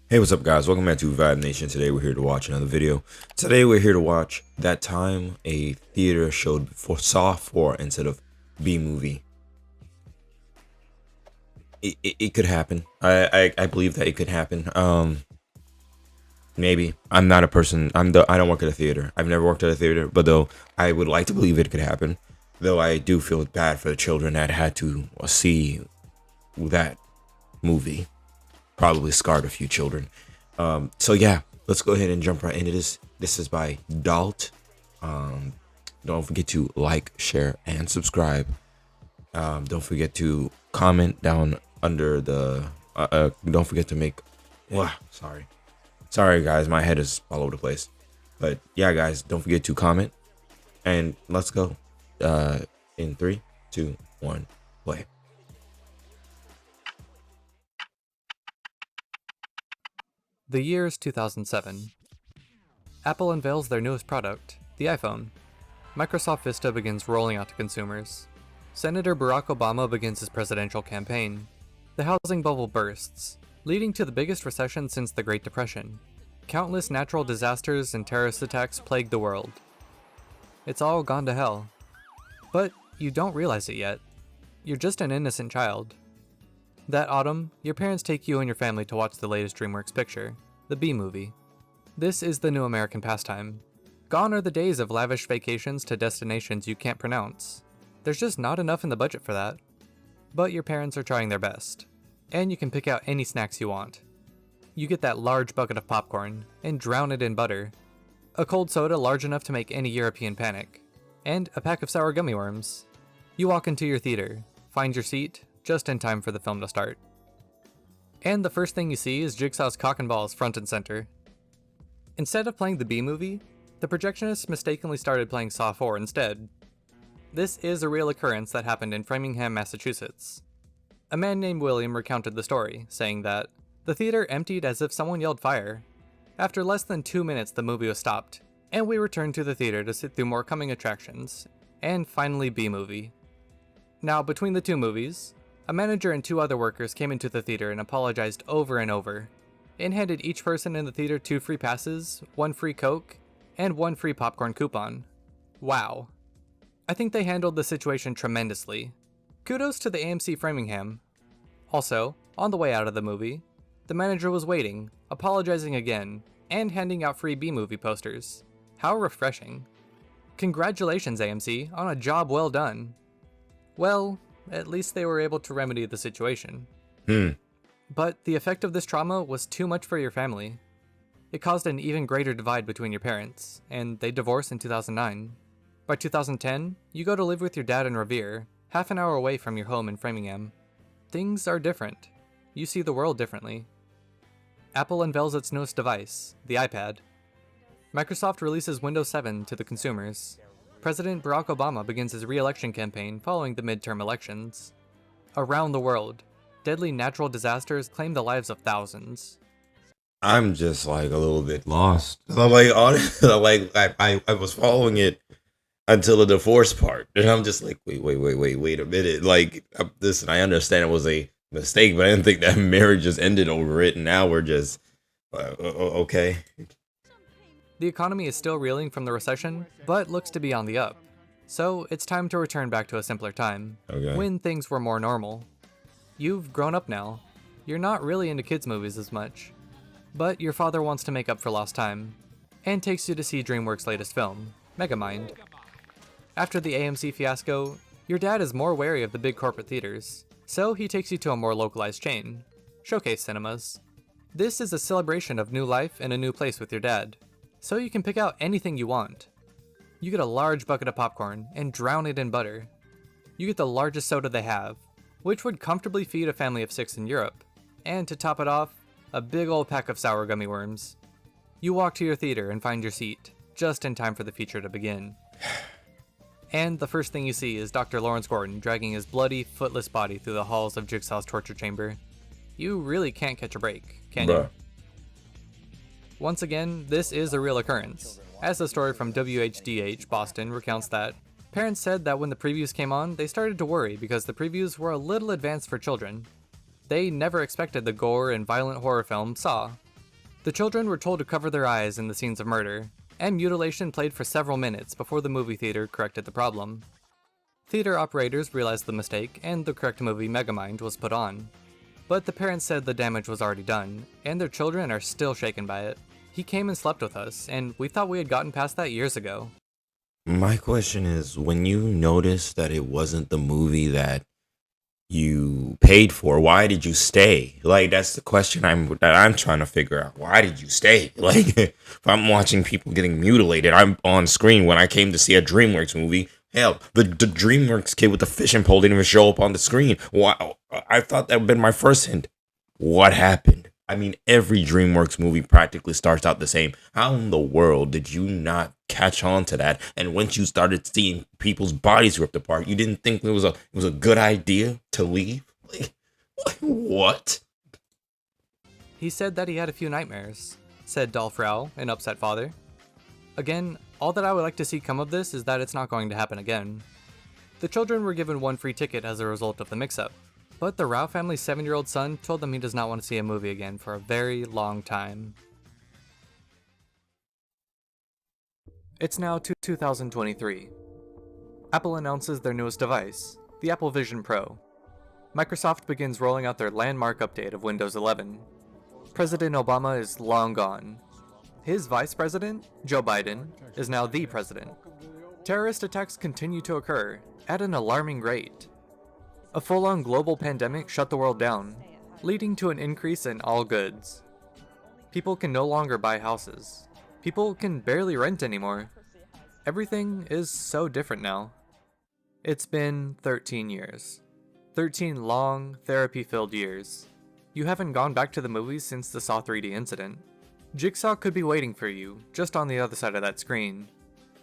Hey, what's up, guys? Welcome back to Vibe Nation. Today we're here to watch another video. Today we're here to watch That Time a Theater Showed for Saw 4 instead of B movie. It could happen. I believe that it could happen. Maybe. I'm not a person. I don't work at a theater. I've never worked at a theater, but though I would like to believe it could happen. Though I do feel bad for the children that had to see that movie. Probably scarred a few children. So yeah, let's go ahead and jump right into this. This is by Dalt. Don't forget to like, share, and subscribe. Don't forget to comment down under the. Don't forget to make. Sorry guys, my head is all over the place. But yeah, guys, don't forget to comment, and let's go. In 3, 2, 1, play. The year is 2007. Apple unveils their newest product, the iPhone. Microsoft Vista begins rolling out to consumers. Senator Barack Obama begins his presidential campaign. The housing bubble bursts, leading to the biggest recession since the Great Depression. Countless natural disasters and terrorist attacks plague the world. It's all gone to hell. But you don't realize it yet. You're just an innocent child. That autumn, your parents take you and your family to watch the latest DreamWorks picture, the B movie. This is the new American pastime. Gone are the days of lavish vacations to destinations you can't pronounce. There's just not enough in the budget for that. But your parents are trying their best. And you can pick out any snacks you want. You get that large bucket of popcorn, and drown it in butter. A cold soda large enough to make any European panic. And a pack of sour gummy worms. You walk into your theater, find your seat, just in time for the film to start. And the first thing you see is Jigsaw's cock and balls front and center. Instead of playing the B movie, the projectionists mistakenly started playing Saw 4 instead. This is a real occurrence that happened in Framingham, Massachusetts. A man named William recounted the story, saying that the theater emptied as if someone yelled fire. After less than 2 minutes, the movie was stopped, and we returned to the theater to sit through more coming attractions, and finally B movie. Now, between the two movies, a manager and 2 other workers came into the theater and apologized over and over, and handed each person in the theater 2 free passes, 1 free Coke, and 1 free popcorn coupon. Wow. I think they handled the situation tremendously. Kudos to the AMC Framingham. Also, on the way out of the movie, the manager was waiting, apologizing again, and handing out free B-movie posters. How refreshing. Congratulations, AMC, on a job well done. Well, at least they were able to remedy the situation. But the effect of this trauma was too much for your family. It caused an even greater divide between your parents, and they divorced in 2009. By 2010, you go to live with your dad in Revere, half an hour away from your home in Framingham. Things are different. You see the world differently. Apple unveils its newest device, the iPad. Microsoft releases Windows 7 to the consumers. President Barack Obama begins his re-election campaign following the midterm elections. Around the world, deadly natural disasters claim the lives of thousands. I'm just like a little bit lost. I'm like, honestly, like I was following it until the divorce part, and I'm just like, wait a minute. Like, listen, I understand it was a mistake, but I didn't think that marriage just ended over it, and now we're just okay. The economy is still reeling from the recession, but looks to be on the up. So it's time to return back to a simpler time, when things were more normal. You've grown up now. You're not really into kids' movies as much. But your father wants to make up for lost time, and takes you to see DreamWorks' latest film, Megamind. After the AMC fiasco, your dad is more wary of the big corporate theaters, so he takes you to a more localized chain, Showcase Cinemas. This is a celebration of new life in a new place with your dad, so you can pick out anything you want. You get a large bucket of popcorn and drown it in butter. You get the largest soda they have, which would comfortably feed a family of 6 in Europe, and to top it off, a big old pack of sour gummy worms. You walk to your theater and find your seat, just in time for the feature to begin. And the first thing you see is Dr. Lawrence Gordon dragging his bloody, footless body through the halls of Jigsaw's torture chamber. You really can't catch a break, can you? Once again, this is a real occurrence, as the story from WHDH Boston recounts that parents said that when the previews came on, they started to worry because the previews were a little advanced for children. They never expected the gore and violent horror film Saw. The children were told to cover their eyes in the scenes of murder, and mutilation played for several minutes before the movie theater corrected the problem. Theater operators realized the mistake, and the correct movie Megamind was put on. But the parents said the damage was already done, and their children are still shaken by it. He came and slept with us, and we thought we had gotten past that years ago. My question is, when you noticed that it wasn't the movie that you paid for, why did you stay? Like, that's the question I'm trying to figure out. Why did you stay? Like, if I'm watching people getting mutilated, I'm on screen. When I came to see a DreamWorks movie, hell, the DreamWorks kid with the fishing pole didn't even show up on the screen. Why? I thought that would have been my first hint. What happened? I mean, every DreamWorks movie practically starts out the same. How in the world did you not catch on to that? And once you started seeing people's bodies ripped apart, you didn't think it was a good idea to leave? Like what? He said that he had a few nightmares, said Dolph Rao, an upset father. Again, all that I would like to see come of this is that it's not going to happen again. The children were given one free ticket as a result of the mix-up, but the Rao family's 7-year-old son told them he does not want to see a movie again for a very long time. It's now 2023. Apple announces their newest device, the Apple Vision Pro. Microsoft begins rolling out their landmark update of Windows 11. President Obama is long gone. His vice president, Joe Biden, is now the president. Terrorist attacks continue to occur at an alarming rate. A full-on global pandemic shut the world down, leading to an increase in all goods. People can no longer buy houses. People can barely rent anymore. Everything is so different now. It's been 13 years. 13 long, therapy-filled years. You haven't gone back to the movies since the Saw 3D incident. Jigsaw could be waiting for you, just on the other side of that screen.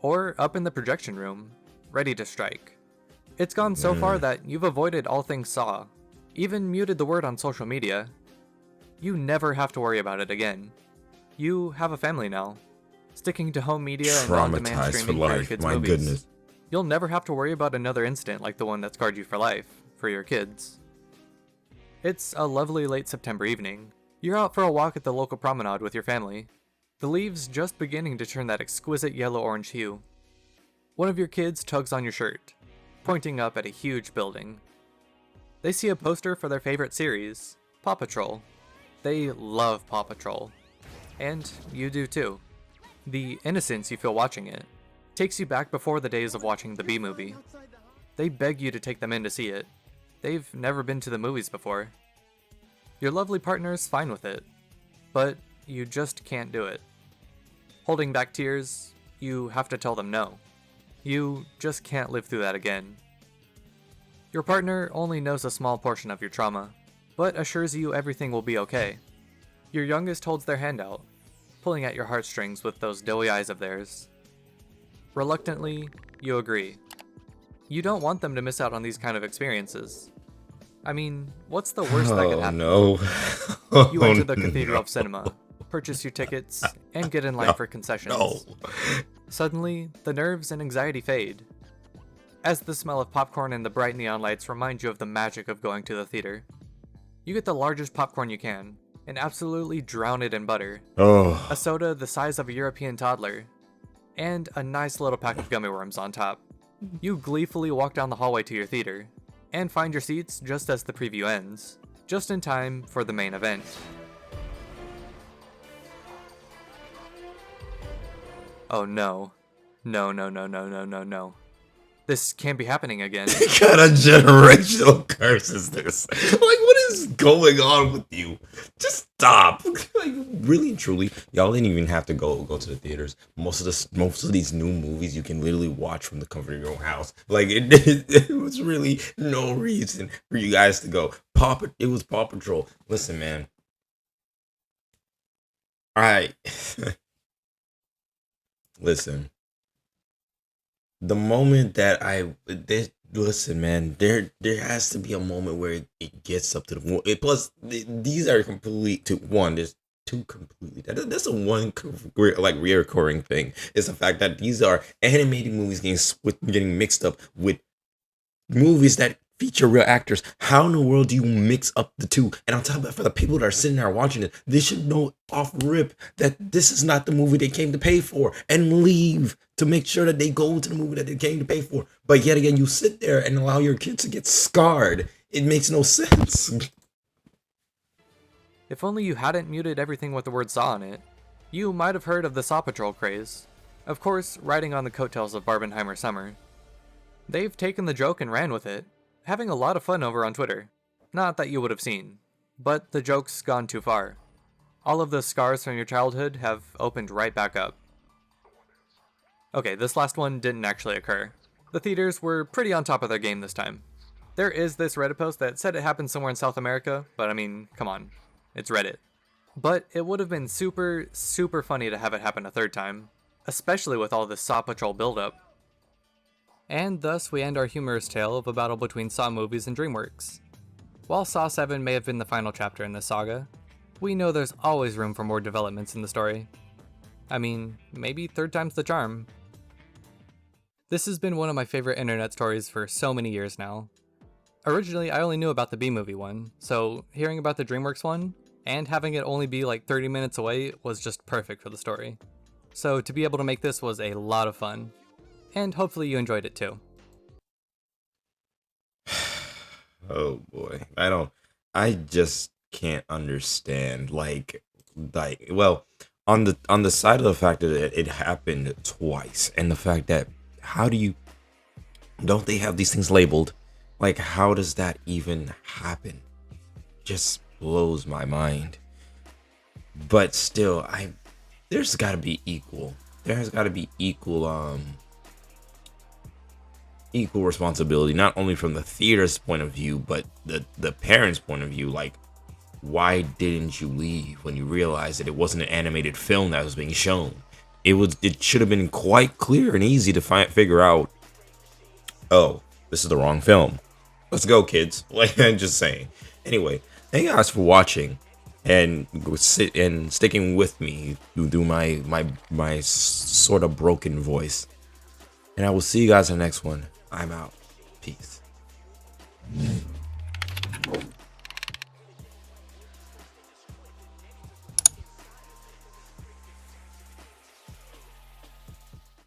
Or up in the projection room, ready to strike. It's gone so far that you've avoided all things Saw, even muted the word on social media. You never have to worry about it again. You have a family now, sticking to home media and on-demand streaming for your kids' movies. Goodness. You'll never have to worry about another incident like the one that scarred you for life, for your kids. It's a lovely late September evening. You're out for a walk at the local promenade with your family. The leaves just beginning to turn that exquisite yellow-orange hue. One of your kids tugs on your shirt, pointing up at a huge building. They see a poster for their favorite series, Paw Patrol. They love Paw Patrol. And you do too. The innocence you feel watching it takes you back before the days of watching the B-movie. They beg you to take them in to see it. They've never been to the movies before. Your lovely partner's fine with it, but you just can't do it. Holding back tears, you have to tell them no. You just can't live through that again. Your partner only knows a small portion of your trauma, but assures you everything will be okay. Your youngest holds their hand out, pulling at your heartstrings with those doughy eyes of theirs. Reluctantly, you agree. You don't want them to miss out on these kind of experiences. I mean, what's the worst that could happen? No. You enter the Cathedral of Cinema, purchase your tickets, and get in line for concessions. No. Suddenly, the nerves and anxiety fade, as the smell of popcorn and the bright neon lights remind you of the magic of going to the theater. You get the largest popcorn you can, and absolutely drown it in butter. Oh. A soda the size of a European toddler, and a nice little pack of gummy worms on top. You gleefully walk down the hallway to your theater, and find your seats just as the preview ends, just in time for the main event. Oh no. No. This can't be happening again. What kind of generational curse is this? Like, what is going on with you? Just stop. Like, really and truly, y'all didn't even have to go to the theaters. Most of these new movies you can literally watch from the comfort of your own house. Like, it was really no reason for you guys to go. It was Paw Patrol. Listen, man. Listen. The moment that listen, man, there has to be a moment where it gets up to the plus these are there's two completely that's a one like reoccurring thing is the fact that these are animated movies getting mixed up with movies that feature real actors. How in the world do you mix up the two? And on top of that, for the people that are sitting there watching it, they should know off rip that this is not the movie they came to pay for, and leave to make sure that they go to the movie that they came to pay for. But yet again, you sit there and allow your kids to get scarred. It makes no sense. If only you hadn't muted everything with the word Saw in it, you might have heard of the Saw Patrol craze. Of course, riding on the coattails of Barbenheimer summer. They've taken the joke and ran with it, having a lot of fun over on Twitter. Not that you would have seen, but the joke's gone too far. All of the scars from your childhood have opened right back up. Okay, this last one didn't actually occur. The theaters were pretty on top of their game this time. There is this Reddit post that said it happened somewhere in South America, but I mean, come on, it's Reddit. But it would have been super, super funny to have it happen a third time, especially with all this Saw Patrol buildup. And thus we end our humorous tale of a battle between Saw movies and DreamWorks. While Saw 7 may have been the final chapter in this saga, we know there's always room for more developments in the story. I mean, maybe third time's the charm. This has been one of my favorite internet stories for so many years now. Originally, I only knew about the B-movie one, so hearing about the DreamWorks one, and having it only be like 30 minutes away was just perfect for the story. So to be able to make this was a lot of fun. And hopefully you enjoyed it too. Oh boy. I just can't understand well, on the side of the fact that it happened twice, and the fact that don't they have these things labeled? Like, how does that even happen? Just blows my mind. But still, there's got to be equal. There has got to be equal responsibility, not only from the theater's point of view, but the parents' point of view. Like, why didn't you leave when you realized that it wasn't an animated film that was being shown? It should have been quite clear and easy to figure out, oh, this is the wrong film. Let's go, kids. Like, I'm just saying. Anyway, thank you guys for watching and sticking with me through my sort of broken voice. And I will see you guys in the next one. I'm out. Peace.